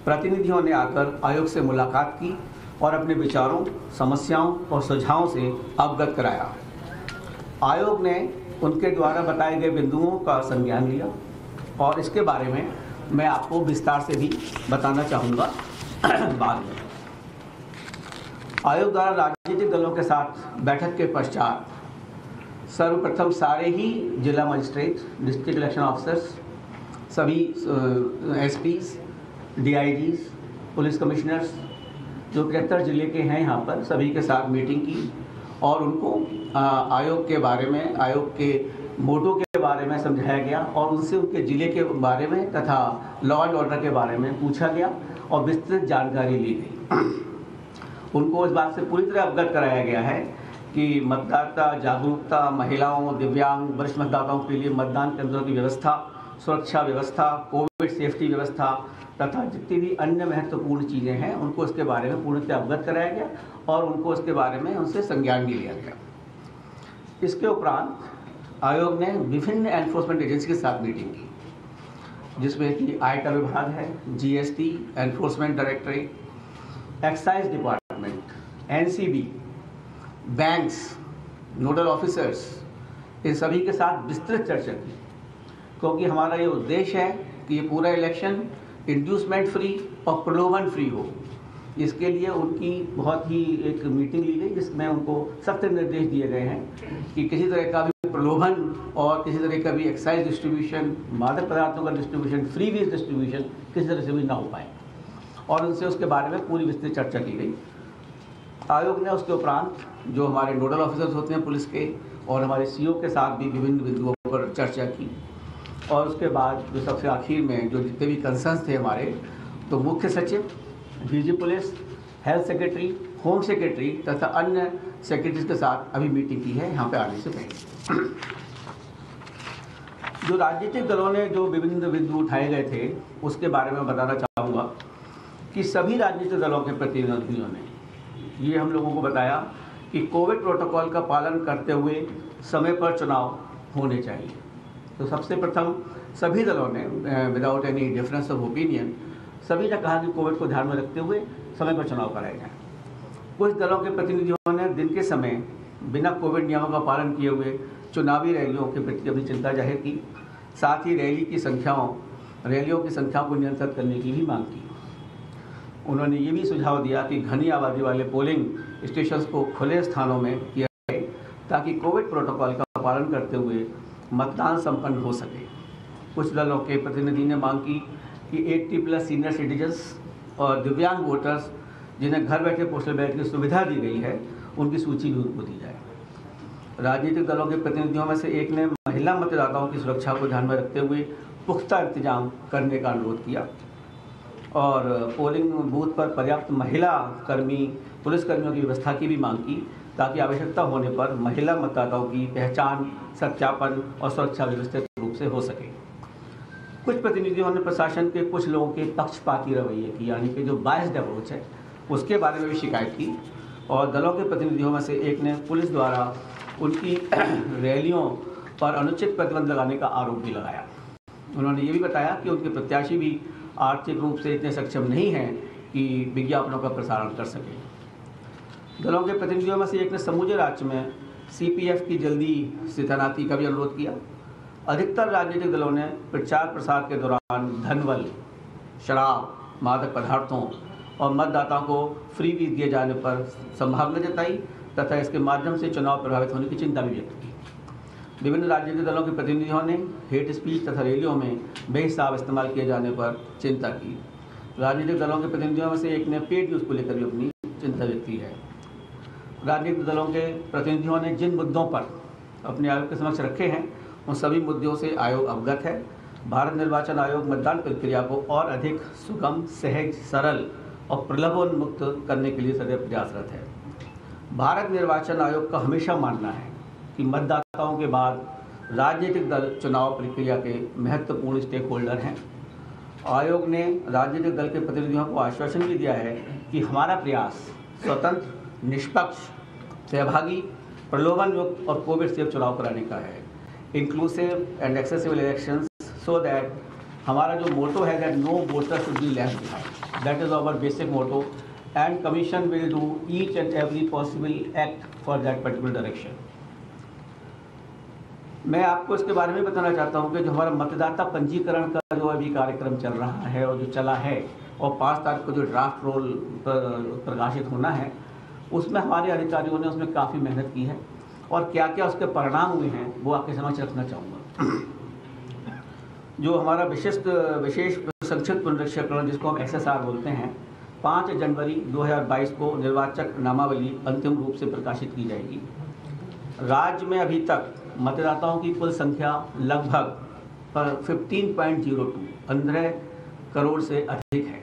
प्रतिनिधियों ने आकर आयोग से मुलाकात की और अपने विचारों, समस्याओं और सुझावों से अवगत कराया। आयोग ने उनके द्वारा बताए गए बिंदुओं का संज्ञान लिया और इसके बारे में मैं आपको विस्तार से भी बताना चाहूँगा बाद में। आयोग द्वारा राजनीतिक दलों के साथ बैठक के पश्चात सर्वप्रथम सारे ही जिला मजिस्ट्रेट, डिस्ट्रिक्ट इलेक्शन ऑफिसर्स, सभी एसपीज, डीआईजीज, पुलिस कमिश्नर्स जो 73 जिले के हैं यहाँ पर, सभी के साथ मीटिंग की और उनको आयोग के बारे में, आयोग के मोटो के बारे में समझाया गया और उनसे उनके ज़िले के बारे में तथा लॉ एंड ऑर्डर के बारे में पूछा गया और विस्तृत जानकारी ली गई। उनको इस बात से पूरी तरह अवगत कराया गया है कि मतदाता जागरूकता, महिलाओं, दिव्यांग, वरिष्ठ मतदाताओं के लिए मतदान केंद्रों की व्यवस्था, सुरक्षा व्यवस्था, कोविड सेफ्टी व्यवस्था तथा जितनी भी अन्य महत्वपूर्ण चीज़ें हैं उनको इसके बारे में पूर्णतः अवगत कराया गया और उनको इसके बारे में उनसे संज्ञान भी लिया गया। इसके उपरांत आयोग ने विभिन्न एनफोर्समेंट एजेंसी के साथ मीटिंग की, जिसमें कि आयकर विभाग है, GST, enforcement directorate, excise department, NCB, banks, nodal officers, इन सभी के साथ विस्तृत चर्चा की, क्योंकि हमारा ये उद्देश्य है कि ये पूरा इलेक्शन इंड्यूसमेंट फ्री और प्रलोभन फ्री हो। इसके लिए उनकी बहुत ही एक मीटिंग ली गई जिसमें उनको सख्त निर्देश दिए गए हैं कि किसी तरह का भी प्रलोभन और किसी तरह का भी एक्साइज डिस्ट्रीब्यूशन, मादक पदार्थों का डिस्ट्रीब्यूशन, फ्री वीज डिस्ट्रीब्यूशन किसी तरह से भी ना हो पाए और उनसे उसके बारे में पूरी विस्तृत चर्चा की गई। आयोग ने उसके उपरांत जो हमारे नोडल ऑफिसर्स होते हैं पुलिस के और हमारे सीओ के साथ भी विभिन्न बिंदुओं पर चर्चा की और उसके बाद जो सबसे आखिर में जो जितने भी कंसर्न्स थे हमारे, तो मुख्य सचिव, DG police, health secretary, home secretary तथा अन्य सेक्रेटरीज के साथ अभी मीटिंग की है यहाँ पे आने से पहले। जो राजनीतिक दलों ने जो विभिन्न बिंदु उठाए गए थे उसके बारे में बताना चाहूँगा कि सभी राजनीतिक दलों के प्रतिनिधियों ने ये हम लोगों को बताया कि कोविड प्रोटोकॉल का पालन करते हुए समय पर चुनाव होने चाहिए। तो सबसे प्रथम सभी दलों ने without any difference of opinion सभी ने कहा कि कोविड को ध्यान में रखते हुए समय पर चुनाव कराए जाएँ। कुछ दलों के प्रतिनिधियों ने दिन के समय बिना कोविड नियमों का पालन किए हुए चुनावी रैलियों के प्रति अपनी चिंता जाहिर की, साथ ही रैलियों की संख्या को नियंत्रित करने की भी मांग की। उन्होंने ये भी सुझाव दिया कि घनी आबादी वाले पोलिंग स्टेशंस को खुले स्थानों में किया जाए ताकि कोविड प्रोटोकॉल का पालन करते हुए मतदान संपन्न हो सके। कुछ दलों के प्रतिनिधि ने मांग की कि 80+ सीनियर सिटीजन्स और दिव्यांग वोटर्स जिन्हें घर बैठे पोस्टल बैलेट की सुविधा दी गई है उनकी सूची भी उनको दी जाए। राजनीतिक दलों के प्रतिनिधियों में से एक ने महिला मतदाताओं की सुरक्षा को ध्यान में रखते हुए पुख्ता इंतजाम करने का अनुरोध किया और पोलिंग बूथ पर पर्याप्त महिला कर्मी, पुलिसकर्मियों की व्यवस्था की भी मांग की ताकि आवश्यकता होने पर महिला मतदाताओं की पहचान, सत्यापन और सुरक्षा व्यवस्थित रूप से हो सके। कुछ प्रतिनिधियों ने प्रशासन के कुछ लोगों के पक्षपाती रवैये की, यानी कि जो बायस्ड अप्रोच है, उसके बारे में भी शिकायत की और दलों के प्रतिनिधियों में से एक ने पुलिस द्वारा उनकी रैलियों पर अनुचित प्रतिबंध लगाने का आरोप भी लगाया। उन्होंने ये भी बताया कि उनके प्रत्याशी भी आर्थिक रूप से इतने सक्षम नहीं हैं कि विज्ञापनों का प्रसारण कर सकें। दलों के प्रतिनिधियों में से एक ने समूचे राज्य में सीपीएफ की जल्दी से तैनाती का भी अनुरोध किया। अधिकतर राजनीतिक दलों ने प्रचार प्रसार के दौरान धनबल, शराब, मादक पदार्थों और मतदाताओं को फ्री वीज दिए जाने पर संभावना जताई तथा इसके माध्यम से चुनाव प्रभावित होने की चिंता भी व्यक्त की। विभिन्न राजनीतिक दलों के प्रतिनिधियों ने हेट स्पीच तथा रैलियों में बेहिसाब इस्तेमाल किए जाने पर चिंता की। राजनीतिक दलों के प्रतिनिधियों में से एक ने पेड न्यूज़ को लेकर भी अपनी चिंता व्यक्त की है। राजनीतिक दलों के प्रतिनिधियों ने जिन मुद्दों पर अपने आयोग के समक्ष रखे हैं उन सभी मुद्दों से आयोग अवगत है। भारत निर्वाचन आयोग मतदान प्रक्रिया को और अधिक सुगम, सहज, सरल और प्रलोभन मुक्त करने के लिए सदैव प्रयासरत है। भारत निर्वाचन आयोग का हमेशा मानना है कि मतदाताओं के बाद राजनीतिक दल चुनाव प्रक्रिया के महत्वपूर्ण स्टेक होल्डर हैं। आयोग ने राजनीतिक दल के प्रतिनिधियों को आश्वासन भी दिया है कि हमारा प्रयास स्वतंत्र, निष्पक्ष, सहभागी, प्रलोभन युक्त और कोविड सेफ चुनाव कराने का है, inclusive and accessible elections, so that हमारा जो मोटो है that no voter should be left behind. That is our basic motto, and Commission will do each and every possible act for that particular direction. मैं आपको इसके बारे में बताना चाहता हूँ कि जो हमारा मतदाता पंजीकरण का जो अभी कार्यक्रम चल रहा है और जो चला है, और 5 तारीख को जो ड्राफ्ट रोल प्रकाशित होना है, उसमें हमारे अधिकारियों ने उसमें काफ़ी मेहनत की है और क्या क्या उसके परिणाम हुए हैं वो आपके समक्ष रखना चाहूँगा। जो हमारा विशेष संक्षिप्त पुनरीक्षण जिसको हम SSR बोलते हैं, 5 जनवरी 2022 को निर्वाचक नामावली अंतिम रूप से प्रकाशित की जाएगी। राज्य में अभी तक मतदाताओं की कुल संख्या लगभग 15.02 15 करोड़ से अधिक है।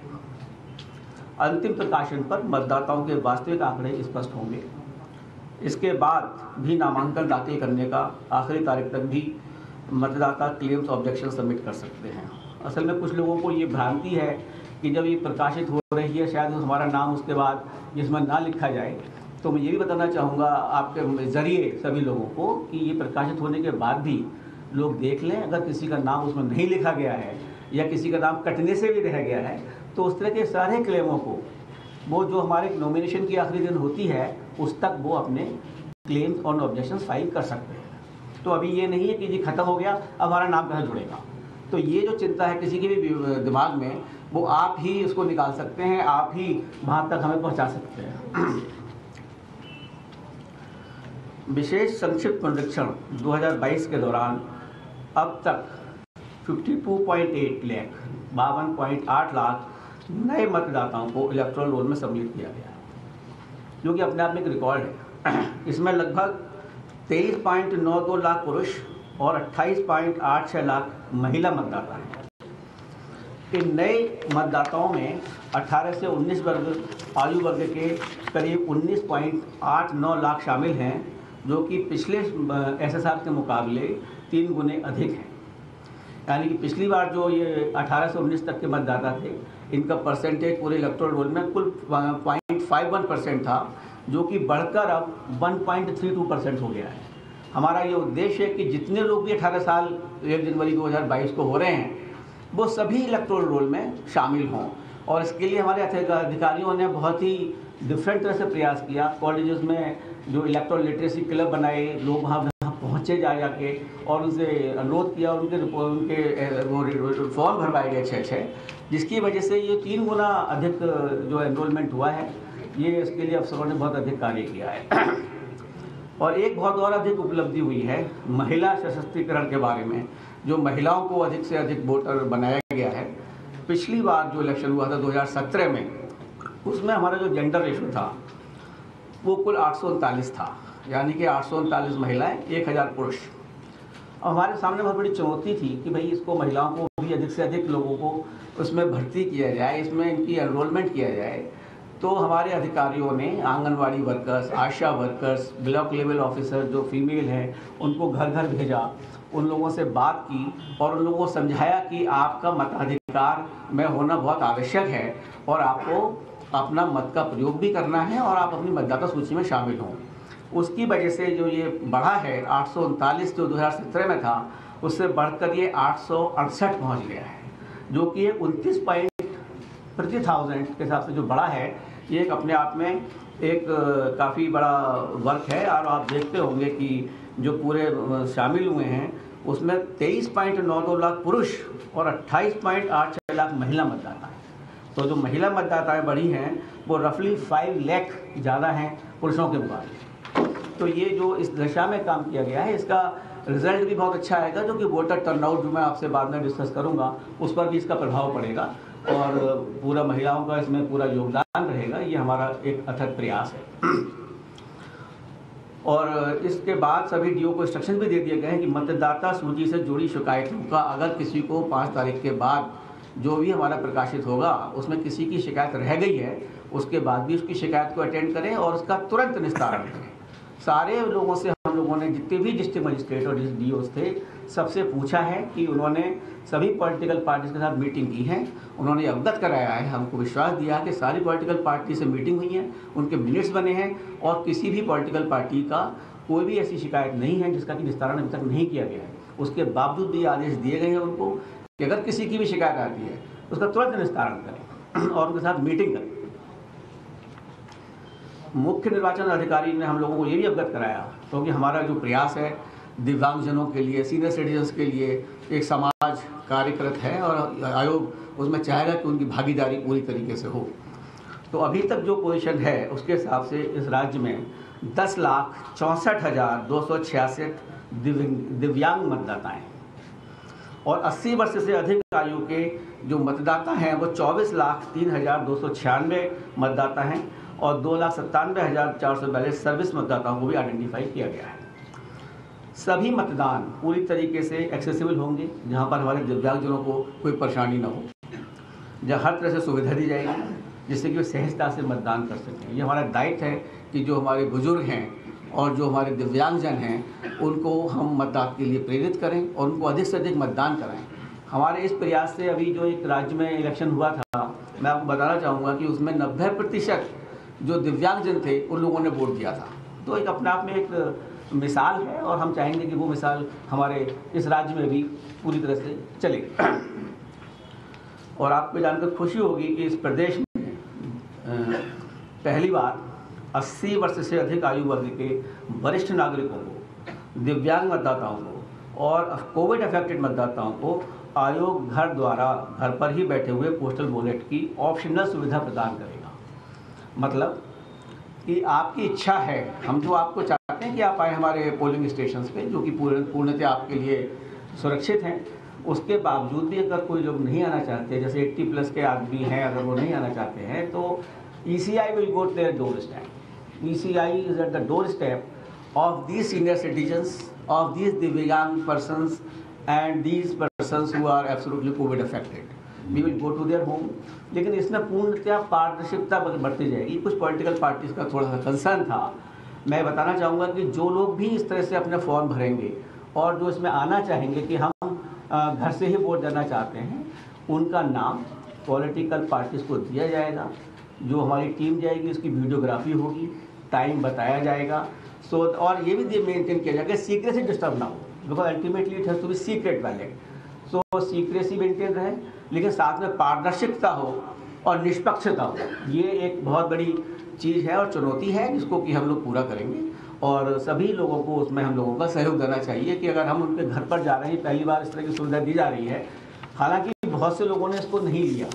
अंतिम प्रकाशन पर मतदाताओं के वास्तविक आंकड़े स्पष्ट होंगे। इसके बाद भी नामांकन दाखिल करने का आखिरी तारीख तक भी मतदाता क्लेम्स ऑब्जेक्शन सबमिट कर सकते हैं। असल में कुछ लोगों को ये भ्रांति है कि जब ये प्रकाशित हो रही है शायद हमारा नाम उसके बाद जिसमें ना लिखा जाए, तो मैं ये भी बताना चाहूँगा आपके ज़रिए सभी लोगों को कि ये प्रकाशित होने के बाद भी लोग देख लें, अगर किसी का नाम उसमें नहीं लिखा गया है या किसी का नाम कटने से भी रह गया है, तो उस तरह के सारे क्लेमों को वो जो हमारे नॉमिनेशन की आखिरी दिन होती है उस तक वो अपने क्लेम्स और ऑब्जेक्शन फाइल कर सकते हैं। तो अभी ये नहीं है कि जी खत्म हो गया अब हमारा नाम कहाँ जुड़ेगा। तो ये जो चिंता है किसी के भी दिमाग में, वो आप ही उसको निकाल सकते हैं, आप ही वहाँ तक हमें पहुँचा सकते हैं। विशेष संक्षिप्त पुनरीक्षण 2022 के दौरान अब तक 52.8 लाख 52.8 लाख नए मतदाताओं को इलेक्टोरल रोल में सम्मिलित किया गया है, जो कि अपने आप में एक रिकॉर्ड है। इसमें लगभग 23.92 लाख पुरुष और 28.86 लाख महिला मतदाता हैं। इन नए मतदाताओं में 18 से 19 वर्ग आयु वर्ग के करीब 19.89 लाख शामिल हैं, जो कि पिछले SSR के मुकाबले 3 गुने अधिक हैं। यानी कि पिछली बार जो ये 18 से 19 तक के मतदाता थे, इनका परसेंटेज पूरे इलेक्टोरल रोल में कुल 0.51% था, जो कि बढ़कर अब 1.32% हो गया है। हमारा ये उद्देश्य है कि जितने लोग भी 18 साल 1 जनवरी 2022 को हो रहे हैं वो सभी इलेक्टोरल रोल में शामिल हों, और इसके लिए हमारे अधिकारियों ने बहुत ही डिफरेंट तरह से प्रयास किया। कॉलेजेस में जो इलेक्टोरल लिटरेसी क्लब बनाए, लोग वहाँ पहुँचे जाके और उनसे अनुरोध किया और उनके फॉर्म भरवाए गए 6, जिसकी वजह से ये 3 गुना अधिक जो एनरोलमेंट हुआ है। ये इसके लिए अफसरों ने बहुत अधिक कार्य किया है। और एक बहुत और अधिक उपलब्धि हुई है महिला सशक्तिकरण के बारे में, जो महिलाओं को अधिक से अधिक वोटर बनाया गया है। पिछली बार जो इलेक्शन हुआ था 2017 में, उसमें हमारा जो जेंडर रेशो था वो कुल 839 था, यानी कि 839 महिलाएं 1000 पुरुष। अब हमारे सामने बहुत बड़ी चुनौती थी कि भाई इसको महिलाओं को भी अधिक से अधिक लोगों को उसमें भर्ती किया जाए, इसमें इनकी एनरोलमेंट किया जाए। तो हमारे अधिकारियों ने आंगनवाड़ी वर्कर्स, आशा वर्कर्स, ब्लॉक लेवल ऑफिसर जो फीमेल हैं उनको घर घर भेजा, उन लोगों से बात की और उन लोगों को समझाया कि आपका मताधिकार में होना बहुत आवश्यक है और आपको अपना मत का प्रयोग भी करना है और आप अपनी मतदाता सूची में शामिल हों। उसकी वजह से जो ये बढ़ा है 839 जो 2017 में था, उससे बढ़कर ये 868 पहुँच गया है, जो कि 29 पॉइंट प्रति 1000 के हिसाब से जो बढ़ा है। ये एक अपने आप में एक काफ़ी बड़ा वर्क है। और आप देखते होंगे कि जो पूरे शामिल हुए हैं उसमें 23.92 लाख पुरुष और 28.86 लाख महिला मतदाता हैं। तो जो महिला मतदाताएं बढ़ी हैं वो रफली 5 लाख ज़्यादा हैं पुरुषों के मुकाबले। तो ये जो इस दिशा में काम किया गया है, इसका रिजल्ट भी बहुत अच्छा आएगा, जो कि वोटर टर्नआउट जो मैं आपसे बाद में डिस्कस करूँगा उस पर भी इसका प्रभाव पड़ेगा और पूरा महिलाओं का इसमें पूरा योगदान रहेगा। ये हमारा एक अथक प्रयास है। और इसके बाद सभी डीओ को इंस्ट्रक्शन भी दे दिए गए हैं कि मतदाता सूची से जुड़ी शिकायतों का अगर किसी को 5 तारीख के बाद जो भी हमारा प्रकाशित होगा उसमें किसी की शिकायत रह गई है, उसके बाद भी उसकी शिकायत को अटेंड करें और उसका तुरंत निस्तारण करें। सारे लोगों से हम लोगों ने, जितने भी डिस्ट्रिक्ट मजिस्ट्रेट और डीओस थे, सबसे पूछा है कि उन्होंने सभी पॉलिटिकल पार्टीज के साथ मीटिंग की है, उन्होंने अवगत कराया है, हमको विश्वास दिया कि सारी पॉलिटिकल पार्टी से मीटिंग हुई है, उनके मिनट्स बने हैं और किसी भी पॉलिटिकल पार्टी का कोई भी ऐसी शिकायत नहीं है जिसका कि निस्तारण अभी तक नहीं किया गया है। उसके बावजूद भी आदेश दिए गए हैं उनको कि अगर किसी की भी शिकायत आती है उसका तुरंत निस्तारण करें। और उनके साथ मीटिंग करें। मुख्य निर्वाचन अधिकारी ने हम लोगों को ये भी अवगत कराया, क्योंकि हमारा जो प्रयास है दिव्यांगजनों के लिए, सीनियर सिटीजन्स के लिए एक समाज कार्यरत है और आयोग उसमें चाहेगा कि उनकी भागीदारी पूरी तरीके से हो। तो अभी तक जो पोजीशन है उसके हिसाब से इस राज्य में 10,64,266 दिव्यांग मतदाता हैं और 80 वर्ष से अधिक आयु के जो मतदाता हैं वो 24,03,296 मतदाता हैं और 2,97,442 सर्विस मतदाताओं को भी आइडेंटिफाई किया गया है। सभी मतदान पूरी तरीके से एक्सेसिबल होंगे, जहां पर हमारे दिव्यांगजनों को कोई परेशानी ना हो, जहाँ हर तरह से सुविधा दी जाएगी जिससे कि वे सहजता से मतदान कर सकें। ये हमारा दायित्व है कि जो हमारे बुजुर्ग हैं और जो हमारे दिव्यांगजन हैं उनको हम मतदान के लिए प्रेरित करें और उनको अधिक से अधिक मतदान कराएं। हमारे इस प्रयास से अभी जो एक राज्य में इलेक्शन हुआ था, मैं आपको बताना चाहूँगा कि उसमें 90% जो दिव्यांगजन थे उन लोगों ने वोट दिया था। तो एक अपने आप में एक मिसाल है और हम चाहेंगे कि वो मिसाल हमारे इस राज्य में भी पूरी तरह से चले। और आपको जानकर खुशी होगी कि इस प्रदेश में पहली बार 80 वर्ष से अधिक आयु वर्ग के वरिष्ठ नागरिकों को, दिव्यांग मतदाताओं को और कोविड अफेक्टेड मतदाताओं को आयोग घर द्वारा घर पर ही बैठे हुए पोस्टल बैलेट की ऑप्शनल सुविधा प्रदान करेगा। मतलब कि आपकी इच्छा है, हम जो आपको चाहते हैं कि आप आए हमारे पोलिंग स्टेशंस पे, जो कि पूर्णतः आपके लिए सुरक्षित हैं, उसके बावजूद भी अगर कोई लोग नहीं आना चाहते, जैसे 80+ के आदमी हैं, अगर वो नहीं आना चाहते हैं तो ECI will go to their doorstep. ECI is at the doorstep of these senior citizens, of these divyang persons and these persons who are absolutely COVID affected. We will go to their home. लेकिन इसमें पूर्णतः पारदर्शिता बढ़ती जाएगी। कुछ political parties का थोड़ा सा कंसर्न था। मैं बताना चाहूँगा कि जो लोग भी इस तरह से अपने फॉर्म भरेंगे और जो इसमें आना चाहेंगे कि हम घर से ही वोट देना चाहते हैं, उनका नाम पॉलिटिकल पार्टीज को दिया जाएगा। जो हमारी टीम जाएगी उसकी वीडियोग्राफी होगी, टाइम बताया जाएगा। और ये भी मेंटेन किया जाएगा सीक्रेसी डिस्टर्ब ना हो, because ultimately it has to be secret ballot. So secrecy maintain रहे, लेकिन साथ में पारदर्शिता हो और निष्पक्षता हो। ये एक बहुत बड़ी चीज़ है और चुनौती है जिसको कि हम लोग पूरा करेंगे और सभी लोगों को उसमें हम लोगों का सहयोग देना चाहिए कि अगर हम उनके घर पर जा रहे हैं, पहली बार इस तरह की सुविधा दी जा रही है। हालांकि बहुत से लोगों ने इसको नहीं लिया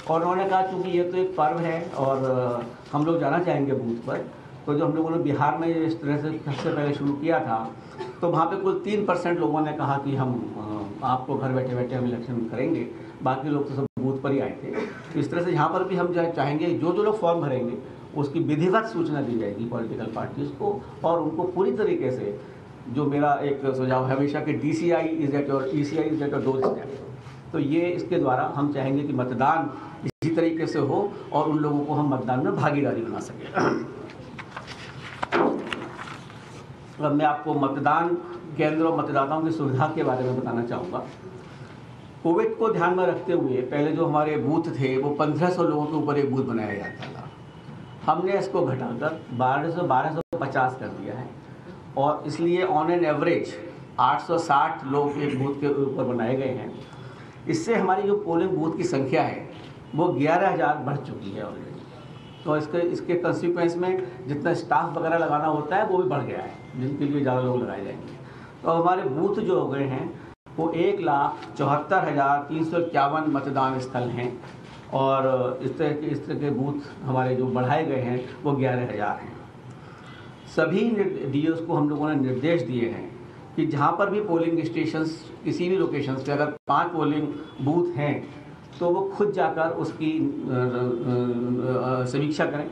और उन्होंने कहा चूँकि ये तो एक पर्व है और हम लोग जाना चाहेंगे बूथ पर। तो जो हम लोगों ने बिहार में इस तरह से सबसे पहले शुरू किया था, तो वहाँ पे कुल 3% लोगों ने कहा कि हम आपको घर बैठे बैठे हम इलेक्शन करेंगे, बाकी लोग तो सब बूथ पर ही आए थे। तो इस तरह से यहाँ पर भी हम चाहेंगे जो लोग फॉर्म भरेंगे उसकी विधिवत सूचना दी जाएगी पॉलिटिकल पार्टीज़ को और उनको पूरी तरीके से, जो मेरा एक सुझाव है हमेशा कि DCI is at your ECI is at your doorstep. तो ये इसके द्वारा हम चाहेंगे कि मतदान इसी तरीके से हो और उन लोगों को हम मतदान में भागीदारी बना सकें। अब मैं आपको मतदान केंद्र और मतदाताओं की सुविधा के बारे में बताना चाहूँगा। कोविड को ध्यान में रखते हुए पहले जो हमारे बूथ थे वो 1500 लोगों के ऊपर एक बूथ बनाया जाता था। हमने इसको घटाकर 1250 कर दिया है और इसलिए ऑन एन एवरेज 860 लोग एक बूथ के ऊपर बनाए गए हैं। इससे हमारी जो पोलिंग बूथ की संख्या है वो 11,000 बढ़ चुकी है ऑलरेडी। तो इसके कंसिक्वेंस में जितना स्टाफ वगैरह लगाना होता है वो भी बढ़ गया है, जिनके लिए ज़्यादा लोग लगाए जाएंगे। तो हमारे बूथ जो हो गए हैं वो 1,74,351 मतदान स्थल हैं और इस तरह के बूथ हमारे जो बढ़ाए गए हैं वो 11,000 हैं। सभी DOs को हम लोगों ने निर्देश दिए हैं कि जहाँ पर भी पोलिंग स्टेशंस किसी भी लोकेशंस पे अगर 5 पोलिंग बूथ हैं तो वो खुद जाकर उसकी समीक्षा करें,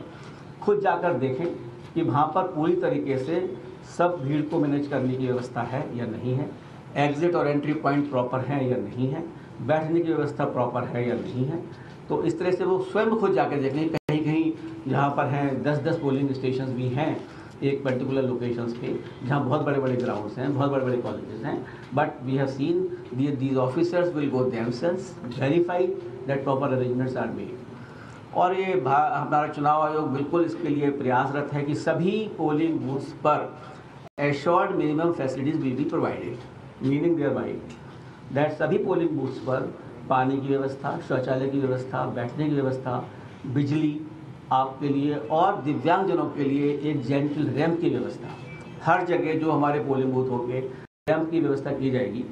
खुद जाकर देखें कि वहाँ पर पूरी तरीके से सब भीड़ को मैनेज करने की व्यवस्था है या नहीं है, एग्ज़िट और एंट्री पॉइंट प्रॉपर हैं या नहीं है, बैठने की व्यवस्था प्रॉपर है या नहीं है। तो इस तरह से वो स्वयं खुद जाकर देखें। कहीं कहीं जहाँ पर हैं 10-10 पोलिंग स्टेशन भी हैं एक पर्टिकुलर लोकेशंस पे, जहाँ बहुत बड़े बड़े ग्राउंड्स हैं, बहुत बड़े बड़े कॉलेजेस हैं, but we have seen these officers will go themselves verify that proper arrangements are made. और ये हमारा चुनाव आयोग बिल्कुल इसके लिए प्रयासरत है कि सभी पोलिंग बूथ्स पर assured minimum facilities will be provided, meaning there by that सभी पोलिंग बूथ्स पर पानी की व्यवस्था, शौचालय की व्यवस्था, बैठने की व्यवस्था, बिजली आपके लिए और दिव्यांगजनों के लिए एक जेंटल रैंप की व्यवस्था। हर जगह जो हमारे पोलिंग बूथ होंगे रैंप की व्यवस्था की जाएगी,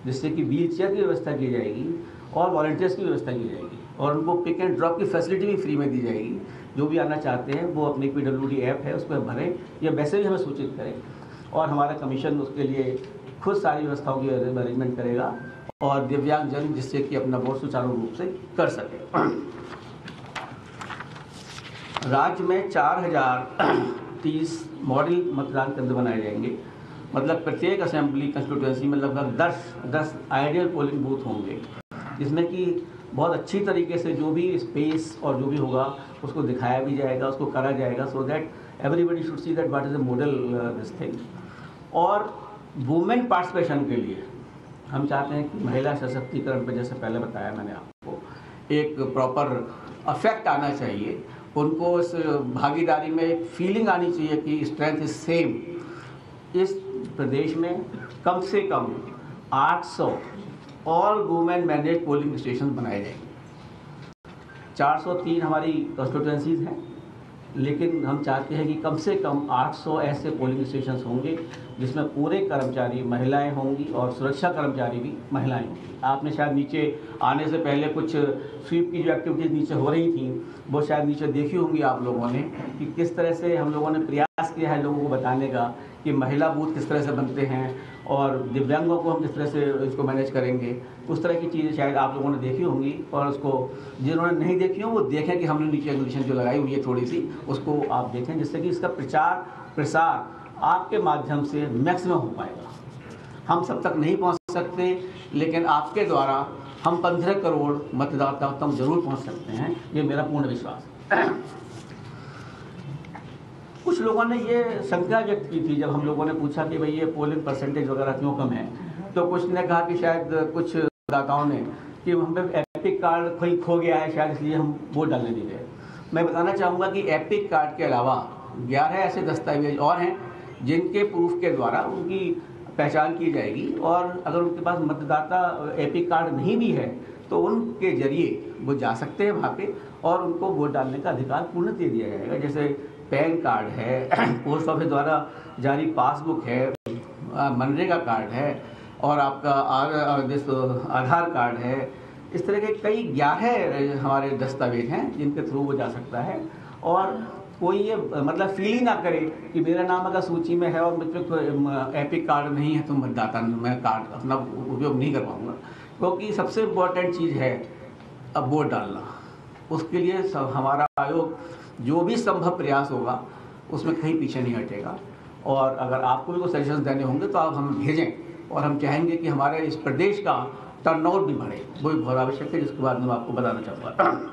जिससे कि व्हील चेयर की व्यवस्था की जाएगी और वॉलंटियर्स की व्यवस्था की जाएगी और उनको पिक एंड ड्रॉप की फैसिलिटी भी फ्री में दी जाएगी। जो भी आना चाहते हैं वो अपनी PWD ऐप है उस पर भरें या वैसे भी हमें सूचित करें और हमारा कमीशन उसके लिए खुद सारी व्यवस्थाओं की अरेंजमेंट करेगा और दिव्यांगजन जिससे कि अपना वोट सुचारू रूप से कर सके। राज्य में 4030 मॉडल मतदान केंद्र बनाए जाएंगे, मतलब प्रत्येक असेंबली कंस्टिट्यूएंसी में लगभग 10 आइडियल पोलिंग बूथ होंगे, जिसमें कि बहुत अच्छी तरीके से जो भी स्पेस और जो भी होगा उसको दिखाया भी जाएगा, उसको करा जाएगा, so that everybody should see that what is the model this thing. और वुमेन पार्टिसिपेशन के लिए हम चाहते हैं कि महिला सशक्तिकरण पर, जैसे पहले बताया मैंने आपको, एक प्रॉपर अफेक्ट आना चाहिए, उनको इस भागीदारी में एक फीलिंग आनी चाहिए कि स्ट्रेंथ इज सेम। इस प्रदेश में कम से कम 800 all women manage polling station बनाए जाएंगे। 403 हमारी कंस्टिट्यूएंसीज हैं, लेकिन हम चाहते हैं कि कम से कम 800 ऐसे पोलिंग स्टेशन होंगे जिसमें पूरे कर्मचारी महिलाएं होंगी और सुरक्षा कर्मचारी भी महिलाएं होंगी। आपने शायद नीचे आने से पहले कुछ स्वीप की जो एक्टिविटीज़ नीचे हो रही थी वो शायद नीचे देखी होंगी आप लोगों ने कि किस तरह से हम लोगों ने प्रयास किया है लोगों को बताने का कि महिला बूथ किस तरह से बनते हैं और दिव्यांगों को हम किस तरह से इसको मैनेज करेंगे। उस तरह की चीज़ें शायद आप लोगों ने देखी होंगी और उसको जिन्होंने नहीं देखी हो वो देखें कि हमने नीचे एग्जीबिशन जो लगाई हुई है थोड़ी सी उसको आप देखें, जिससे कि इसका प्रचार प्रसार आपके माध्यम से मैक्सिमम हो पाएगा। हम सब तक नहीं पहुंच सकते, लेकिन आपके द्वारा हम 15 करोड़ मतदाताओं तक जरूर पहुंच सकते हैं, ये मेरा पूर्ण विश्वास है। कुछ लोगों ने ये शंका व्यक्त की थी जब हम लोगों ने पूछा कि भाई ये पोलिंग परसेंटेज वगैरह क्यों कम है, तो कुछ ने कहा कि शायद कुछ मतदाताओं ने कि हम पे एपिक कार्ड कहीं खो गया है शायद इसलिए हम वोट डालने नहीं गए। मैं बताना चाहूँगा कि एपिक कार्ड के अलावा 11 ऐसे दस्तावेज और हैं जिनके प्रूफ के द्वारा उनकी पहचान की जाएगी और अगर उनके पास मतदाता एपिक कार्ड नहीं भी है तो उनके जरिए वो जा सकते हैं वहाँ पे और उनको वोट डालने का अधिकार पूर्ण दे दिया जाएगा। जैसे पैन कार्ड है, पोस्ट ऑफिस द्वारा जारी पासबुक है, मनरेगा कार्ड है और आपका आधार कार्ड है। इस तरह के कई 11 हमारे दस्तावेज हैं जिनके थ्रू वो जा सकता है और कोई ये मतलब फील ही ना करे कि मेरा नाम अगर सूची में है और मुझ पर एपिक कार्ड नहीं है तो मतदाता मैं कार्ड अपना उपयोग नहीं कर पाऊँगा, क्योंकि सबसे इम्पोर्टेंट चीज़ है अब वोट डालना। उसके लिए सब हमारा आयोग जो भी संभव प्रयास होगा उसमें कहीं पीछे नहीं हटेगा और अगर आपको भी कोई सजेशन देने होंगे तो आप हमें भेजें और हम चाहेंगे कि हमारे इस प्रदेश का टर्नआउट भी बढ़े, वो भी बहुत आवश्यक है, जिसके बाद मैं आपको बताना चाहूँगा।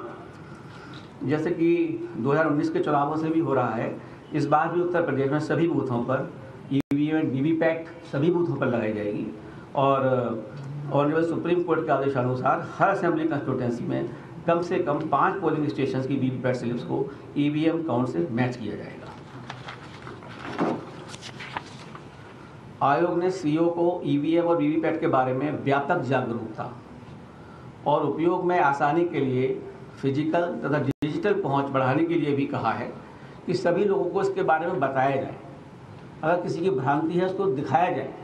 जैसे कि 2019 के चुनावों से भी हो रहा है, इस बार भी उत्तर प्रदेश में सभी बूथों पर EVM VVPAT सभी बूथों पर लगाई जाएगी और ऑनरेबल सुप्रीम कोर्ट के आदेशानुसार हर असेंबली कंस्टिट्यूएंसी में कम से कम 5 पोलिंग स्टेशन की VVPAT स्लिप्स को EVM काउंट से मैच किया जाएगा। आयोग ने CO को EVM और VVPAT के बारे में व्यापक जागरूकता और उपयोग में आसानी के लिए फिजिकल तथा डिजिटल पहुंच बढ़ाने के लिए भी कहा है कि सभी लोगों को इसके बारे में बताया जाए। अगर किसी की भ्रांति है उसको दिखाया जाए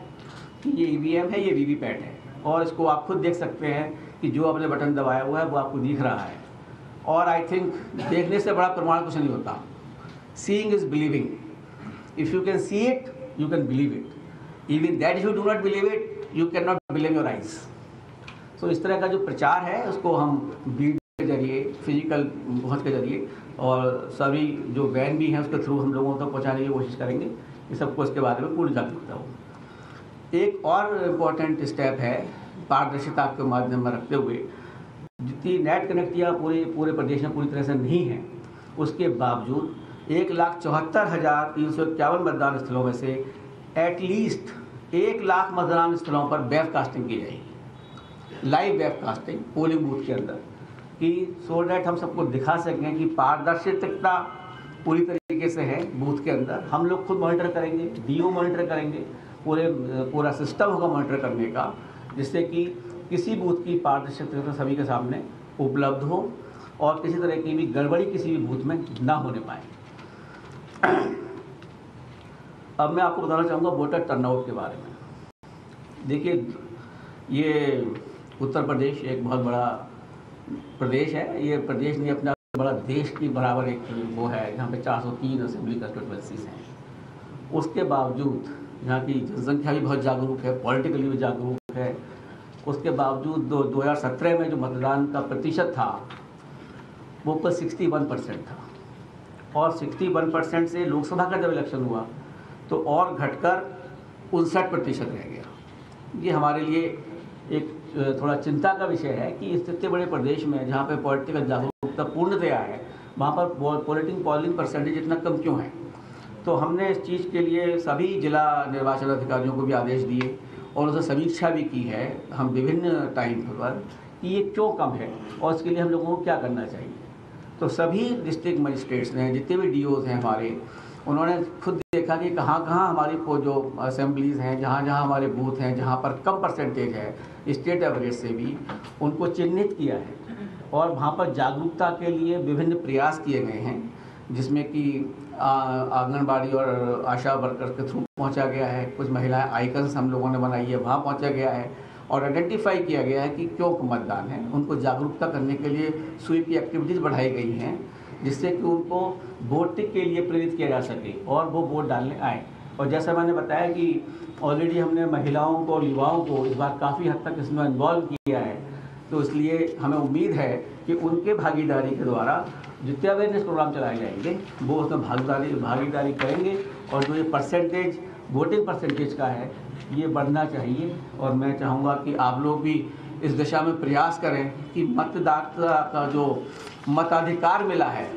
कि ये EVM है, ये VVPAT है और इसको आप खुद देख सकते हैं कि जो आपने बटन दबाया हुआ है वो आपको दिख रहा है। और आई थिंक देखने से बड़ा प्रमाण कुछ नहीं होता। Seeing is believing. If you can see it you can believe it, even that if you do not believe it you can not believe your eyes. So इस तरह का जो प्रचार है उसको हम वीडियो के जरिए, फिजिकल पहुँच के जरिए और सभी जो वैन भी हैं उसके थ्रू हम लोगों तक पहुँचाने की कोशिश करेंगे कि सबको इसके बारे में पूरी जागरूकता हो। एक और इम्पॉर्टेंट स्टेप है पारदर्शिता के माध्यम में रखते हुए, जितनी नेट कनेक्टिविटी पूरे प्रदेश में पूरी तरह से नहीं है उसके बावजूद 1,74,351 मतदान स्थलों में से एटलीस्ट 1 लाख मतदान स्थलों पर वेबकास्टिंग की जाएगी, लाइव वेबकास्टिंग पोलिंग बूथ के अंदर, कि सो डैट हम सबको दिखा सकें कि पारदर्शिता पूरी तरीके से है बूथ के अंदर। हम लोग खुद मॉनिटर करेंगे, DO मॉनिटर करेंगे, पूरा सिस्टम होगा मॉनिटर करने का, जिससे कि किसी बूथ की पारदर्शिता सभी के सामने उपलब्ध हो और किसी तरह की भी गड़बड़ी किसी भी बूथ में ना होने पाए। अब मैं आपको बताना चाहूँगा वोटर टर्नआउट के बारे में। देखिए, ये उत्तर प्रदेश एक बहुत बड़ा प्रदेश है। ये प्रदेश नहीं, अपना बड़ा देश की बराबर एक वो है, यहाँ पे 403 असेंबली कंस्टिट्यूएंसीज हैं। उसके बावजूद यहाँ की जनसंख्या भी बहुत जागरूक है, पॉलिटिकली भी जागरूक है। उसके बावजूद 2017 में जो मतदान का प्रतिशत था वो पर 61% था, और 61% से लोकसभा का जब इलेक्शन हुआ तो और घटकर 59% रह गया। ये हमारे लिए एक थोड़ा चिंता का विषय है कि इस इतने बड़े प्रदेश में जहाँ पे पॉलिटिकल जागरूकता पूर्णतया है, वहाँ पर पोलिंग परसेंटेज इतना कम क्यों है। तो हमने इस चीज़ के लिए सभी जिला निर्वाचन अधिकारियों को भी आदेश दिए और उसे समीक्षा भी की है हम विभिन्न टाइम पर कि ये क्यों कम है और इसके लिए हम लोगों को क्या करना चाहिए। तो सभी डिस्ट्रिक्ट मजिस्ट्रेट्स ने, जितने भी DOs हैं हमारे, उन्होंने खुद देखा कि कहाँ कहाँ हमारी को जो असेंबलीज़ हैं, जहाँ जहाँ हमारे बूथ हैं, जहाँ पर कम परसेंटेज है स्टेट एवरेज से भी, उनको चिन्हित किया है और वहाँ पर जागरूकता के लिए विभिन्न प्रयास किए गए हैं, जिसमें कि आंगनबाड़ी और आशा वर्कर के थ्रू पहुँचा गया है। कुछ महिलाएं आइकन्स हम लोगों ने बनाई है, वहाँ पहुँचा गया है और आइडेंटिफाई किया गया है कि क्यों मतदान है। उनको जागरूकता करने के लिए स्वीप की एक्टिविटीज़ बढ़ाई गई हैं, जिससे कि उनको वोटिंग के लिए प्रेरित किया जा सके और वो वोट डालने आए। और जैसा मैंने बताया कि ऑलरेडी हमने महिलाओं को और युवाओं को इस बार काफ़ी हद तक इसमें इन्वॉल्व किया है, तो इसलिए हमें उम्मीद है कि उनके भागीदारी के द्वारा जितने अवेयरनेस प्रोग्राम चलाए जाएंगे वो उसमें भागीदारी करेंगे और जो ये परसेंटेज वोटिंग परसेंटेज का है ये बढ़ना चाहिए। और मैं चाहूँगा कि आप लोग भी इस दिशा में प्रयास करें कि मतदाता का जो मताधिकार मिला है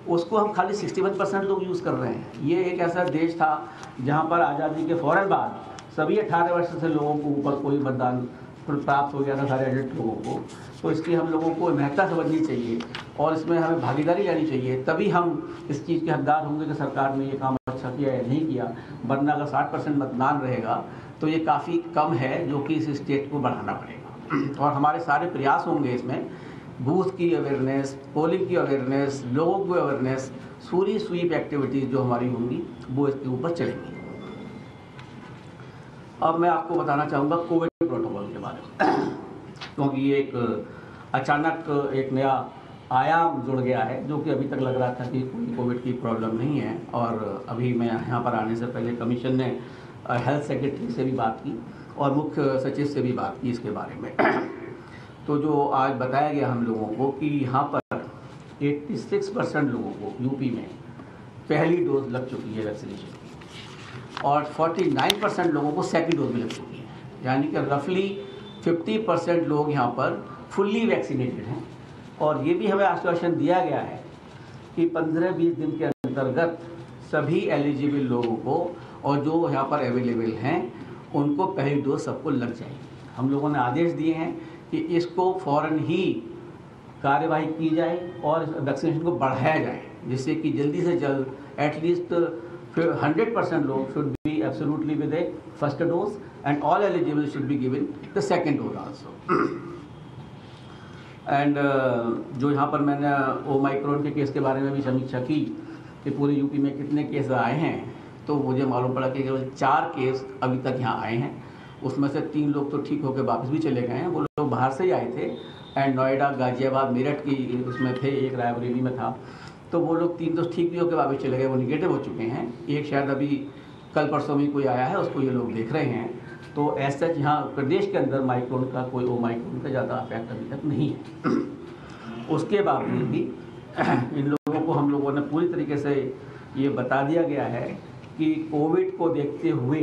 उसको हम खाली 61% लोग यूज़ कर रहे हैं। ये एक ऐसा देश था जहाँ पर आज़ादी के फ़ौरन बाद सभी 18 वर्ष से लोगों को ऊपर कोई मतदान प्राप्त हो गया था, सारे एडल्ट लोगों को। तो इसकी हम लोगों को महत्ता समझनी चाहिए और इसमें हमें भागीदारी लेनी चाहिए, तभी हम इस चीज़ के हकदार होंगे कि सरकार ने ये काम अच्छा किया या नहीं किया। वरना अगर 60% मतदान रहेगा तो ये काफ़ी कम है, जो कि इस स्टेट को बढ़ाना पड़ेगा। और हमारे सारे प्रयास होंगे इसमें, बूथ की अवेयरनेस, पोलिंग की अवेयरनेस, लोगों की अवेयरनेस, पूरी स्वीप एक्टिविटीज़ जो हमारी होंगी वो इसके ऊपर चलेंगी। अब मैं आपको बताना चाहूँगा कोविड प्रोटोकॉल के बारे में, क्योंकि ये एक अचानक एक नया आयाम जुड़ गया है, जो कि अभी तक लग रहा था कि कोई कोविड की प्रॉब्लम नहीं है। और अभी मैं यहाँ पर आने से पहले कमीशन ने हेल्थ सेक्रेटरी से भी बात की और मुख्य सचिव से भी बात की इसके बारे में। तो जो आज बताया गया हम लोगों को कि यहाँ पर 86% लोगों को यूपी में पहली डोज लग चुकी है वैक्सीनेशन की और 49% लोगों को सेकंड डोज भी लग चुकी है, यानी कि रफली 50% लोग यहाँ पर फुल्ली वैक्सीनेटेड हैं। और ये भी हमें आश्वासन दिया गया है कि 15-20 दिन के अंतर्गत सभी एलिजिबल लोगों को और जो यहाँ पर अवेलेबल हैं उनको पहली डोज सबको लग जाएगी। हम लोगों ने आदेश दिए हैं कि इसको फ़ौरन ही कार्यवाही की जाए और वैक्सीनेशन को बढ़ाया जाए, जिससे कि जल्दी से जल्द एटलीस्ट 100% लोग should be absolutely with A first dose and all eligible should be given the second dose also. And जो यहाँ पर मैंने ओमाइक्रोन के केस के बारे में भी समीक्षा की कि पूरे यूपी में कितने केस आए हैं, तो मुझे मालूम पड़ा कि केवल 4 केस अभी तक यहाँ आए हैं। उसमें से 3 लोग तो ठीक होकर वापस भी चले गए हैं, वो लोग बाहर से ही आए थे एंड नोएडा, गाजियाबाद, मेरठ की उसमें थे, एक रायबरेली में था। तो वो लोग 3 तो ठीक भी होकर वापस चले गए, वो निगेटिव हो चुके हैं। एक शायद अभी कल परसों में कोई आया है, उसको ये लोग देख रहे हैं। तो ऐसा यहाँ प्रदेश के अंदर माइक्रोन का कोई ओमाइक्रोन का ज़्यादा इफेक्ट अभी तक नहीं है। उसके बावजूद भी इन लोगों को हम लोगों ने पूरी तरीके से ये बता दिया गया है कि कोविड को देखते हुए,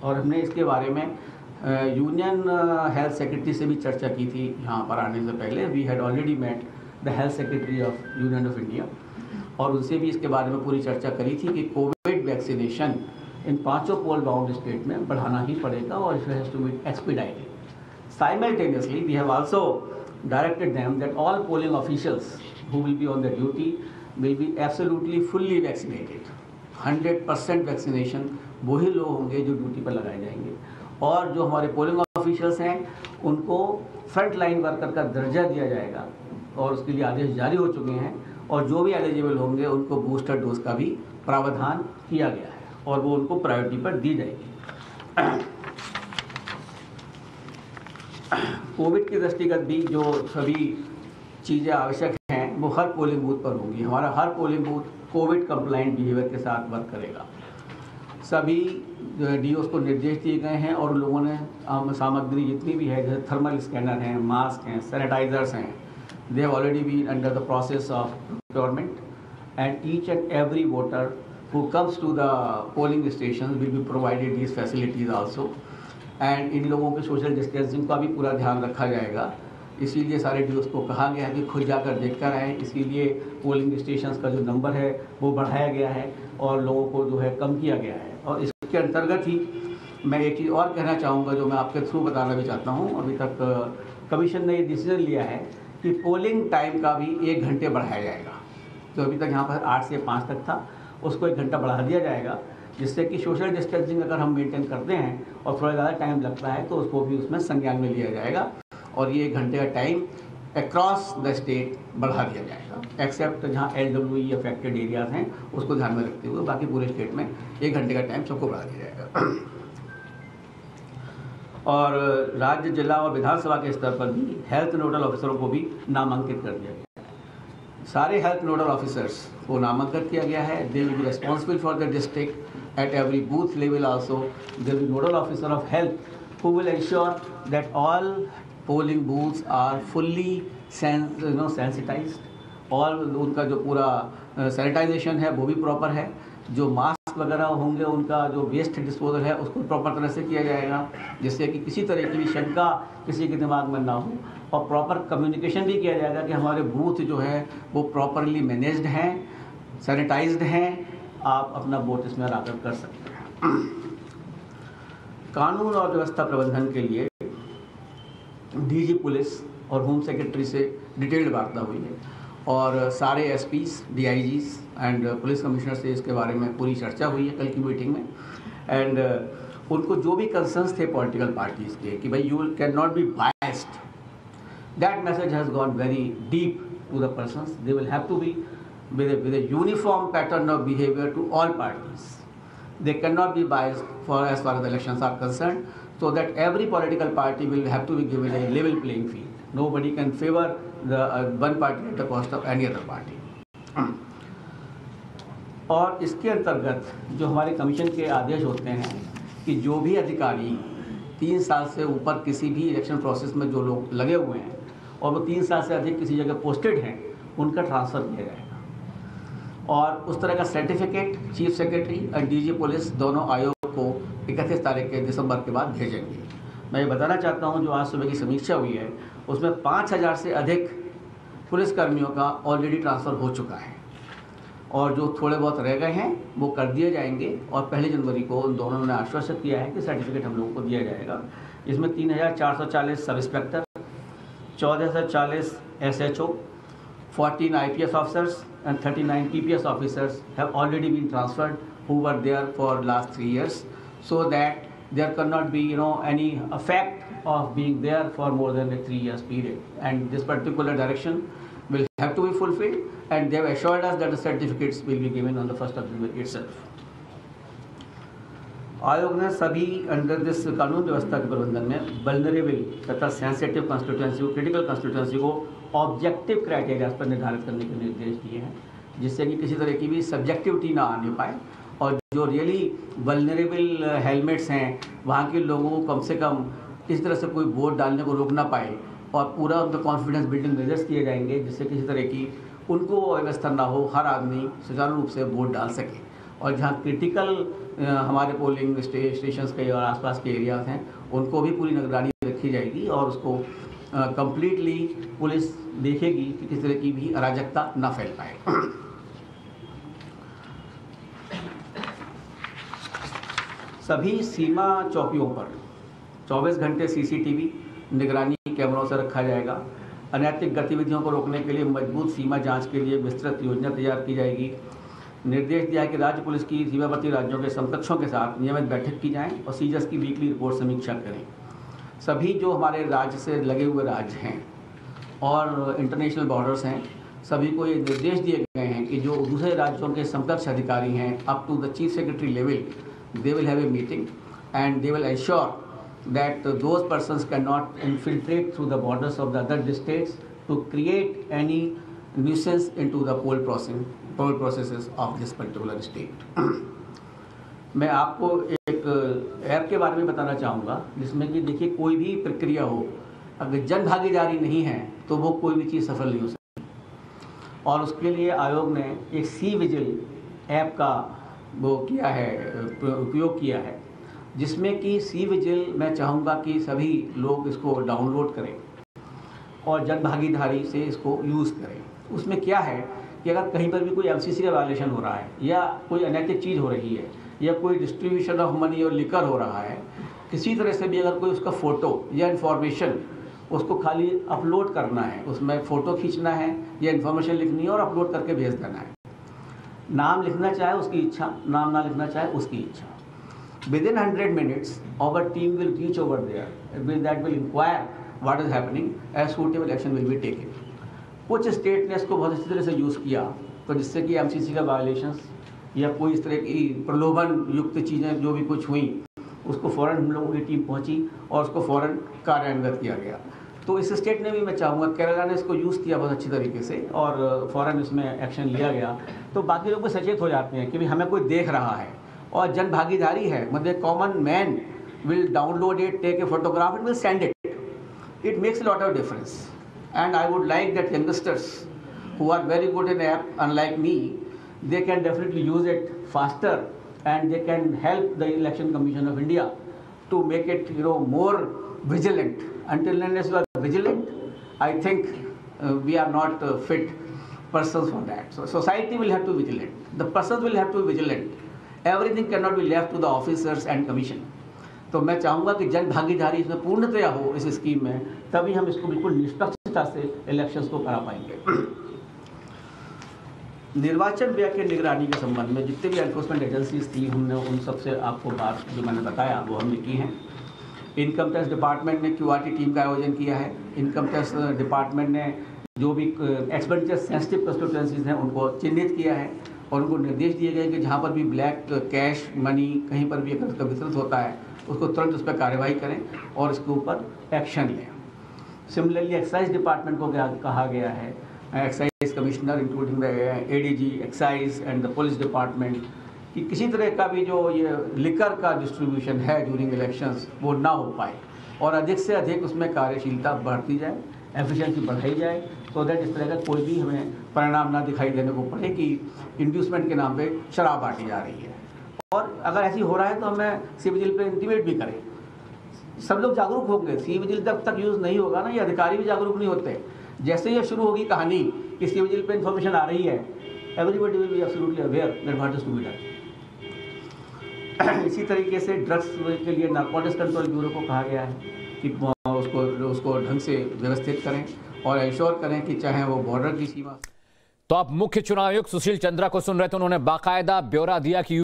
और हमने इसके बारे में यूनियन हेल्थ सेक्रेटरी से भी चर्चा की थी यहाँ पर आने से पहले। We had already met the health secretary of union of India और उनसे भी इसके बारे में पूरी चर्चा करी थी कि Covid vaccination in 5 poll bound state में बढ़ाना ही पड़ेगा और it has to be expedited. Simultaneously we have also directed them that all polling officials who will be on the duty will be absolutely fully vaccinated। 100% vaccination वही लोग होंगे जो duty पर लगाए जाएंगे और जो हमारे पोलिंग ऑफिशियल्स हैं उनको फ्रंट लाइन वर्कर का दर्जा दिया जाएगा और उसके लिए आदेश जारी हो चुके हैं, और जो भी एलिजिबल होंगे उनको बूस्टर डोज का भी प्रावधान किया गया है और वो उनको प्रायोरिटी पर दी जाएगी। कोविड के दृष्टिगत भी जो सभी चीज़ें आवश्यक हैं वो हर पोलिंग बूथ पर होंगी। हमारा हर polling booth covid compliant behaviour के साथ वर्क करेगा। सभी डीओस को निर्देश दिए गए हैं और लोगों ने सामग्री जितनी भी है, जैसे थर्मल स्कैनर हैं, मास्क हैं, सैनिटाइजर्स हैं, they have already been under the process of procurement, and each and every voter who comes to the polling stations will be provided these facilities also, and इन लोगों के social distancing का भी पूरा ध्यान रखा जाएगा। इसीलिए सारे डीओस को कहा गया है कि खुद जाकर देख कर आएँ। इसीलिए पोलिंग स्टेशंस का जो नंबर है वो बढ़ाया गया है और लोगों को जो है कम किया गया है। और इसके अंतर्गत ही मैं एक चीज़ और कहना चाहूँगा जो मैं आपके थ्रू बताना भी चाहता हूँ। अभी तक कमीशन ने ये डिसीजन लिया है कि पोलिंग टाइम का भी 1 घंटे बढ़ाया जाएगा। तो अभी तक यहाँ पर 8 से 5 तक था, उसको 1 घंटा बढ़ा दिया जाएगा, जिससे कि सोशल डिस्टेंसिंग अगर हम मेंटेन करते हैं और थोड़ा ज़्यादा टाइम लगता है तो उसको भी उसमें संज्ञान में लिया जाएगा और ये 1 घंटे का टाइम अक्रॉस द स्टेट बढ़ा दिया जाएगा, एक्सेप्ट जहाँ LWE अफेक्टेड एरियाज हैं उसको ध्यान में रखते हुए बाकी पूरे स्टेट में 1 घंटे का टाइम सबको बढ़ा दिया जाएगा। और राज्य, जिला और विधानसभा के स्तर पर भी हेल्थ नोडल ऑफिसरों को भी नामांकित कर दिया गया है। सारे हेल्थ नोडल ऑफिसर्स को नामांकित किया गया है। They will be responsible for the district at every booth level also. There will be nodal officer of health who will ensure that all polling booths are fully sensitised. और उनका जो पूरा sanitisation है वो भी प्रॉपर है। जो mask वगैरह होंगे उनका जो वेस्ट डिस्पोजल है उसको प्रॉपर तरह से किया जाएगा, जिससे कि किसी तरह की भी शंका किसी के दिमाग में ना हो। और प्रॉपर कम्युनिकेशन भी किया जाएगा कि हमारे बूथ जो है वो प्रॉपरली मैनेज्ड हैं, सैनिटाइज्ड हैं, आप अपना वोट इसमें आकर कर सकते हैं। कानून और व्यवस्था प्रबंधन के लिए डीजी पुलिस और होम सेक्रेटरी से डिटेल्ड वार्ता हुई है और सारे एसपीस, डीआईजीस एंड पुलिस कमिश्नर से इसके बारे में पूरी चर्चा हुई है कल की मीटिंग में। एंड उनको जो भी कंसर्न्स थे पॉलिटिकल पार्टीज़ के कि भाई you can not be biased, that message has gone very deep to the persons. They will have to be with a uniform pattern of behavior to all parties. They cannot be biased for as far as the elections are concerned, so that every political party will have to be given a level playing field. Nobody can favor the one party at the cost of any other party. और इसके अंतर्गत जो हमारे commission के आदेश होते हैं कि जो भी अधिकारी 3 साल से ऊपर किसी भी इलेक्शन प्रोसेस में जो लोग लगे हुए हैं और वो 3 साल से अधिक किसी जगह पोस्टेड हैं, उनका ट्रांसफ़र किया जाएगा। और उस तरह का सर्टिफिकेट चीफ सेक्रेटरी और डीजी पुलिस दोनों आयोग को 31 तारीख के दिसंबर के बाद भेजेंगे। मैं ये बताना चाहता हूँ जो आज सुबह की समीक्षा हुई है उसमें 5000 से अधिक पुलिसकर्मियों का ऑलरेडी ट्रांसफ़र हो चुका है और जो थोड़े बहुत रह गए हैं वो कर दिए जाएंगे। और 1 जनवरी को उन दोनों ने आश्वासित किया है कि सर्टिफिकेट हम लोगों को दिया जाएगा। इसमें 3440 sub inspector, 1440 SHO, 14 IPS officers and 39 PPS officers have already been transferred who were there for last 3 years, so that there cannot be any effect of being there for more than a 3 years period. And this particular direction will have to be fulfilled, and they have assured us that the certificates will be given on the 1st of January itself. आयोग ने सभी under this कानून व्यवस्था के प्रबंधन में vulnerable तथा sensitive constituency को, क्रिटिकल कंस्टिट्यूएंसी को ऑब्जेक्टिव क्राइटेरिया पर निर्धारित करने के निर्देश दिए हैं, जिससे कि किसी तरह की भी सब्जेक्टिविटी ना आने पाए और जो रियली वल्नरेबल हेलमेट्स हैं वहाँ के लोगों को कम से कम किसी तरह से कोई वोट डालने को रोक ना पाए और पूरा उनका कॉन्फिडेंस बिल्डिंग मेजर्स किए जाएंगे, जिससे किसी तरह की उनको व्यवस्था ना हो, हर आदमी सुचारू रूप से वोट डाल सके। और जहाँ क्रिटिकल हमारे पोलिंग स्टेशंस के और आसपास के एरियाज हैं उनको भी पूरी निगरानी रखी जाएगी और उसको कंप्लीटली पुलिस देखेगी कि किस तरह की भी अराजकता ना फैल पाए। सभी सीमा चौकियों पर 24 घंटे CCTV निगरानी कैमरों से रखा जाएगा। अनैतिक गतिविधियों को रोकने के लिए मजबूत सीमा जांच के लिए विस्तृत योजना तैयार की जाएगी। निर्देश दिया है कि राज्य पुलिस की सीमावर्ती राज्यों के समकक्षों के साथ नियमित बैठक की जाए और सीजस की वीकली रिपोर्ट समीक्षा करें। सभी जो हमारे राज्य से लगे हुए राज्य हैं और इंटरनेशनल बॉर्डर्स हैं, सभी को ये निर्देश दिए गए हैं कि जो दूसरे राज्यों के समकक्ष अधिकारी हैं up to the chief secretary level, they will have a meeting and they will ensure that those persons cannot infiltrate through the borders of the other states to create any nuisance into the poll processes of this particular state. मैं आपको एक app के बारे में बताना चाहूँगा जिसमें कि देखिए कोई भी प्रक्रिया हो, अगर जन भागीदारी नहीं है तो वो कोई भी चीज़ सफल नहीं हो सकती। और उसके लिए आयोग ने एक सी विजिल ऐप का वो किया है, उपयोग किया है, जिसमें कि सी विजिल मैं चाहूँगा कि सभी लोग इसको डाउनलोड करें और जन भागीदारी से इसको यूज़ करें। उसमें क्या है कि अगर कहीं पर भी कोई एमसीसी का वायलेशन हो रहा है या कोई अनैतिक चीज़ हो रही है या कोई डिस्ट्रीब्यूशन ऑफ मनी और लिकर हो रहा है, किसी तरह से भी अगर कोई उसका फ़ोटो या इन्फॉर्मेशन उसको खाली अपलोड करना है, उसमें फ़ोटो खींचना है या इन्फॉर्मेशन लिखनी है और अपलोड करके भेज देना है। नाम लिखना चाहे उसकी इच्छा, नाम ना लिखना चाहे उसकी इच्छा। Within 100 minutes, our team will reach over there. That will inquire what is happening, as suitable action will be taken. कुछ स्टेट ने इसको बहुत अच्छी तरह से यूज़ किया, तो जिससे कि एमसीसी का वायलेशंस या कोई इस तरह की प्रलोभन युक्त चीज़ें जो भी कुछ हुई, उसको फ़ौरन हम लोगों की टीम पहुंची और उसको फ़ौरन कार्यान्वित किया गया। तो इस स्टेट ने भी, मैं चाहूँगा, केरला ने इसको यूज़ किया बहुत अच्छी तरीके से और फ़ौरन इसमें एक्शन लिया गया। तो बाकी लोग भी सचेत हो जाते हैं कि भाई हमें कोई देख रहा है और जन भागीदारी है, मतलब common man will download it, take a photograph, it will send it. It makes a lot of difference. And I would like that youngsters who are very good in app, unlike me, they can definitely use it faster and they can help the Election Commission of India to make it, more vigilant. Until unless you are vigilant, I think we are not fit persons for that. So society will have to be vigilant. The persons will have to be vigilant. Everything cannot be left to the officers and commission. तो मैं चाहूँगा कि जन भागीदारी इसमें पूर्णतया हो इस स्कीम में, तभी हम इसको बिल्कुल निष्पक्षता से इलेक्शंस को करा पाएंगे। निर्वाचन व्यय के निगरानी के संबंध में जितने भी एनफोर्समेंट एजेंसीज थी, हमने उन सबसे आपको बात जो मैंने बताया वो हमने की हैं। इनकम टैक्स डिपार्टमेंट ने QRT टीम का आयोजन किया है। इनकम टैक्स डिपार्टमेंट ने जो भी एक्सपेंडिचर सेंसिटिव कंस्टिट्यूएंसीज हैं उनको चिन्हित किया है और उनको निर्देश दिए गए कि जहाँ पर भी ब्लैक कैश मनी कहीं पर भी अगर उसका वितरित होता है उसको तुरंत उस पर कार्रवाई करें और इसके ऊपर एक्शन लें। सिमिलरली एक्साइज डिपार्टमेंट को क्या कहा गया है, excise commissioner including the ADG excise and the police department, कि किसी तरह का भी जो ये लिकर का डिस्ट्रीब्यूशन है ड्यूरिंग इलेक्शंस वो ना हो पाए और अधिक से अधिक उसमें कार्यशीलता बढ़ती जाए, एफिशिएंसी बढ़ाई जाए, सो दैट इस तरह का कोई भी हमें परिणाम ना दिखाई देने को पड़े कि इंड्यूसमेंट के नाम पे शराब बांटी जा रही है। और अगर ऐसी हो रहा है तो हमें सी विजिल पे इंटीमेट भी करें। सब लोग जागरूक होंगे। सी विजिल जब तक यूज़ नहीं होगा ना, ये अधिकारी भी जागरूक नहीं होते। जैसे ही शुरू होगी कहानी कि सी विजिल पे इन्फॉर्मेशन आ रही है, everybody will be absolutely aware that what is to be done. इसी तरीके से ड्रग्स के लिए नारकोटिक्स कंट्रोल ब्यूरो को कहा गया है कि उसको ढंग से व्यवस्थित करें और इंश्योर करें कि चाहे वो बॉर्डर की सीमा। तो आप मुख्य चुनाव आयुक्त सुशील चंद्रा को सुन रहे थे, उन्होंने बाकायदा ब्यौरा दिया कि